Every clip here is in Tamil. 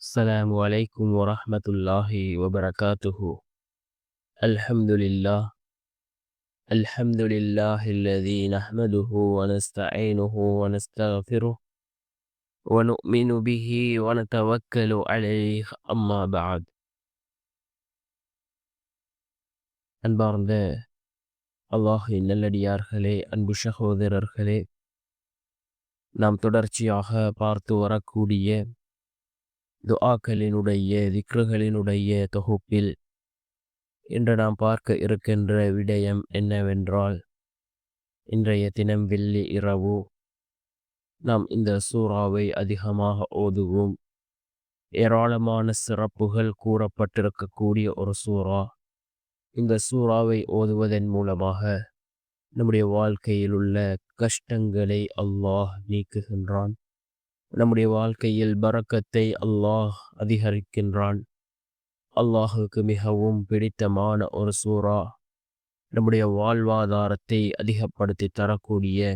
السلام عليكم ورحمة الله وبركاته. الحمد لله. الحمد لله الذي نحمده ونستعينه ونستغفره ونؤمن به ونتوكل عليه. أما بعد. அன்பார்ந்த அல்லாஹ்வின் நல்லடியார்களே, அன்பு சகோதரர்களே, நாம் தொடர்ச்சியாக பார்த்து வரக்கூடிய துஆக்களினுடைய திக்ருகளினுடைய தொகுப்பில் இன்று நாம் பார்க்க இருக்கின்ற விடயம் என்னவென்றால், இன்றைய தினம் வெள்ளி இரவு நாம் இந்த சூறாவை அதிகமாக ஓதுவோம். ஏராளமான சிறப்புகள் கூறப்பட்டிருக்கக்கூடிய ஒரு சூறா. இந்த சூறாவை ஓதுவதன் மூலமாக நம்முடைய வாழ்க்கையில் உள்ள கஷ்டங்களை அல்லாஹ் நீக்குகின்றான். நம்முடைய வாழ்க்கையில் பரக்கத்தை அல்லாஹ் அதிகரிக்கின்றான். அல்லாஹுக்கு மிகவும் பிடித்தமான ஒரு சூறா. நம்முடைய வாழ்வாதாரத்தை அதிகப்படுத்தி தரக்கூடிய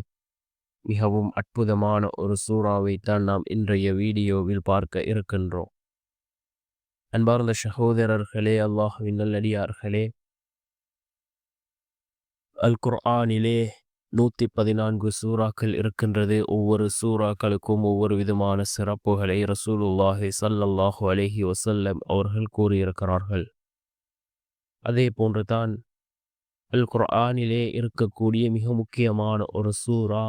மிகவும் அற்புதமான ஒரு சூறாவை தான் நாம் இன்றைய வீடியோவில் பார்க்க இருக்கின்றோம். அன்பார்ந்த சகோதரர்களே, அல்லாஹ்வின் நல்லடியார்களே, அல் குர்ஆனிலே 114 சூறாக்கள் இருக்கின்றது. ஒவ்வொரு சூறாக்களுக்கும் ஒவ்வொரு விதமான சிறப்புகளை ரசூலுல்லாஹி ஸல்லல்லாஹு அலைஹி வஸல்லம் அவர்கள் கூறியிருக்கிறார்கள். அதே போன்றுதான் அல் குர்ஆனிலே இருக்கக்கூடிய மிக முக்கியமான ஒரு சூறா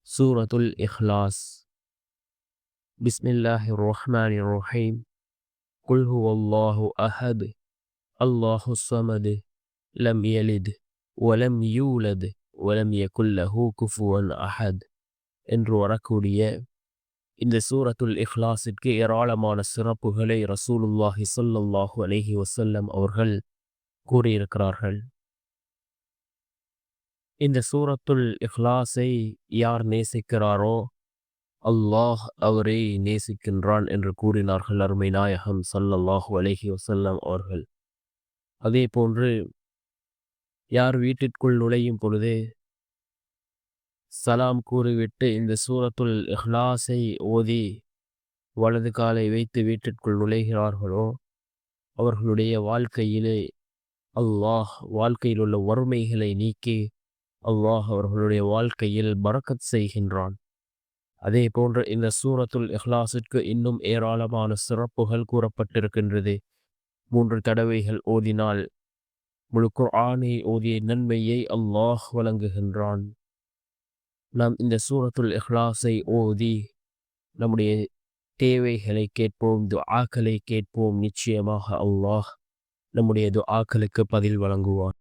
சூரத்துல் இஹ்லாஸ். பிஸ்மில்லாஹிர் ரஹ்மானிர் ரஹீம். குல் ஹுவல்லாஹு அஹத் அல்லாஹுஸ் ஸமத் லம் யலித் வலம் யூலத் வலம் யகுல் லஹு குஃபுவன் அஹத் என்று வரக்கூடிய இந்த சூரத்துல் இஹ்லாஸிற்கு ஏராளமான சிறப்புகளை ரசூலுல்லாஹி ஸல்லல்லாஹு அலைஹி வஸல்லம் அவர்கள் கூறியிருக்கிறார்கள். இந்த சூரத்துல் இஹ்லாஸை யார் நேசிக்கிறாரோ அல்லாஹ் அவரை நேசிக்கின்றான் என்று கூறினார்கள் அருமை நாயகம் ஸல்லல்லாஹு அலைஹி வஸல்லம் அவர்கள். அதே போன்று யார் வீட்டிற்குள் நுழையும் பொழுது சலாம் கூறிவிட்டு இந்த சூரத்துல் இஹ்லாஸை ஓதி வலது காலை வைத்து வீட்டிற்குள் நுழைகிறார்களோ அவர்களுடைய வாழ்க்கையிலே அல்லாஹ் வாழ்க்கையில் உள்ள வறுமைகளை நீக்கி அல்லாஹ் அவர்களுடைய வாழ்க்கையில் பரக்கத் செய்கின்றான். அதே போன்று இந்த சூரத்துல் இஹ்லாஸிற்கு இன்னும் ஏராளமான சிறப்புகள் கூறப்பட்டிருக்கின்றது. 3 தடவைகள் ஓதினால் முழு குர்ஆனை ஓதிய நன்மையை அல்லாஹ் வழங்குகின்றான். நாம் இந்த சூரத்துல் இஹ்லாஸை ஓதி நம்முடைய தேவைகளை கேட்போம், துஆக்களை கேட்போம். நிச்சயமாக அல்லாஹ் நம்முடைய துஆக்களுக்கு பதில் வழங்குவான்.